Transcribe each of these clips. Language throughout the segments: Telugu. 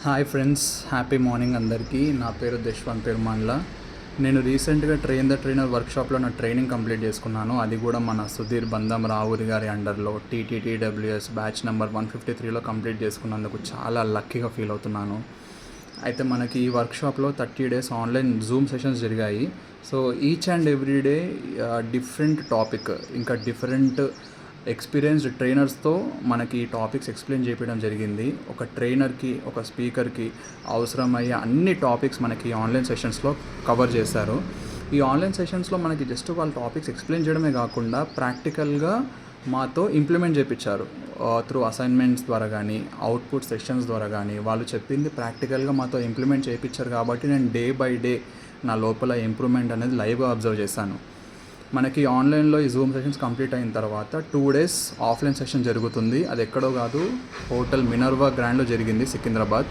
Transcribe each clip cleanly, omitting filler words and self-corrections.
హాయ్ ఫ్రెండ్స్, హ్యాపీ మార్నింగ్ అందరికీ. నా పేరు యశ్వంత్ పెరుమాన్ల. నేను రీసెంట్గా ట్రైన్ ద ట్రైనర్ వర్క్షాప్లో నా ట్రైనింగ్ కంప్లీట్ చేసుకున్నాను. అది కూడా మన సుధీర్ బంధం రావురి గారి అండర్లో టీటీటీడబ్ల్యూఎస్ బ్యాచ్ నెంబర్ 153లో కంప్లీట్ చేసుకున్నందుకు చాలా లక్కీగా ఫీల్ అవుతున్నాను. అయితే మనకి ఈ వర్క్షాప్లో 30 days ఆన్లైన్ జూమ్ సెషన్స్ జరిగాయి. So each and every day different topic, ఇంకా డిఫరెంట్ ఎక్స్పీరియన్స్డ్ ట్రైనర్స్తో మనకి టాపిక్స్ ఎక్స్ప్లెయిన్ చేయడం జరిగింది. ఒక ట్రైనర్కి, ఒక స్పీకర్కి అవసరమయ్యే అన్ని టాపిక్స్ మనకి ఆన్లైన్ సెషన్స్లో కవర్ చేశారు. ఈ ఆన్లైన్ సెషన్స్లో మనకి జస్ట్ వాళ్ళ టాపిక్స్ ఎక్స్ప్లెయిన్ చేయడమే కాకుండా ప్రాక్టికల్గా మాతో ఇంప్లిమెంట్ చేయించారు. త్రూ అసైన్మెంట్స్ ద్వారా కానీ, అవుట్పుట్ సెషన్స్ ద్వారా కానీ వాళ్ళు చెప్పింది ప్రాక్టికల్గా మాతో ఇంప్లిమెంట్ చేయించారు. కాబట్టి నేను డే బై డే నా లోపల ఇంప్రూవ్మెంట్ అనేది లైవ్గా అబ్జర్వ్ చేశాను. మనకి ఆన్లైన్లో ఈ జూమ్ సెషన్స్ కంప్లీట్ అయిన తర్వాత 2 days ఆఫ్లైన్ సెషన్ జరుగుతుంది. అది ఎక్కడో కాదు, హోటల్ మినర్వా గ్రాండ్లో జరిగింది, సికింద్రాబాద్.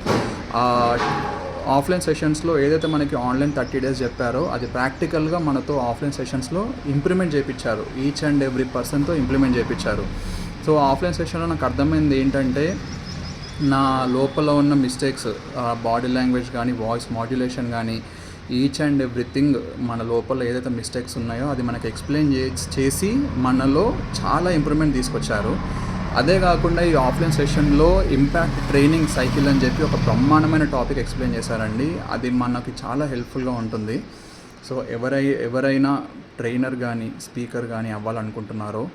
ఆఫ్లైన్ సెషన్స్లో ఏదైతే మనకి ఆన్లైన్ 30 days చెప్పారో అది ప్రాక్టికల్గా మనతో ఆఫ్లైన్ సెషన్స్లో ఇంప్లిమెంట్ చేయించారు. ఈచ్ అండ్ ఎవ్రీ పర్సన్తో ఇంప్లిమెంట్ చేయించారు. సో ఆఫ్లైన్ సెషన్లో నాకు అర్థమైంది ఏంటంటే, నా లోపల ఉన్న మిస్టేక్స్, బాడీ లాంగ్వేజ్ కానీ, వాయిస్ మాడ్యులేషన్ కానీ, ఈచ్ అండ్ ఎవ్రీథింగ్ మన లోపల ఏదైతే మిస్టేక్స్ ఉన్నాయో అది మనకి ఎక్స్ప్లెయిన్ చేసి మనలో చాలా ఇంప్రూవ్మెంట్ తీసుకొచ్చారు. అదే కాకుండా ఈ ఆఫ్లైన్ సెషన్లో ఇంపాక్ట్ ట్రైనింగ్ సైకిల్ అని చెప్పి ఒక బ్రహ్మాండమైన టాపిక్ ఎక్స్ప్లెయిన్ చేశారండి. అది మనకి చాలా హెల్ప్ఫుల్గా ఉంటుంది. సో ఎవరైనా ట్రైనర్ కానీ, స్పీకర్ కానీ అవ్వాలనుకుంటున్నారో,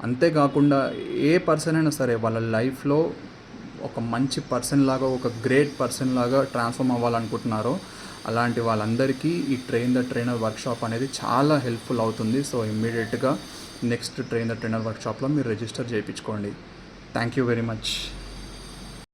అంతేకాకుండా ఏ పర్సన్ అయినా సరే వాళ్ళ లైఫ్లో ఒక మంచి పర్సన్ లాగా, ఒక గ్రేట్ పర్సన్ లాగా ట్రాన్స్ఫార్మ్ అవ్వాలనుకుంటున్నారో అలాంటి వాళ్ళందరికీ ఈ ట్రైన్ ద ట్రైనర్ వర్క్షాప్ అనేది చాలా హెల్ప్ఫుల్ అవుతుంది. సో ఇమ్మీడియట్గా నెక్స్ట్ ట్రైన్ ద ట్రైనర్ వర్క్షాప్లో మీరు రిజిస్టర్ చేయించుకోండి. Thank you very much.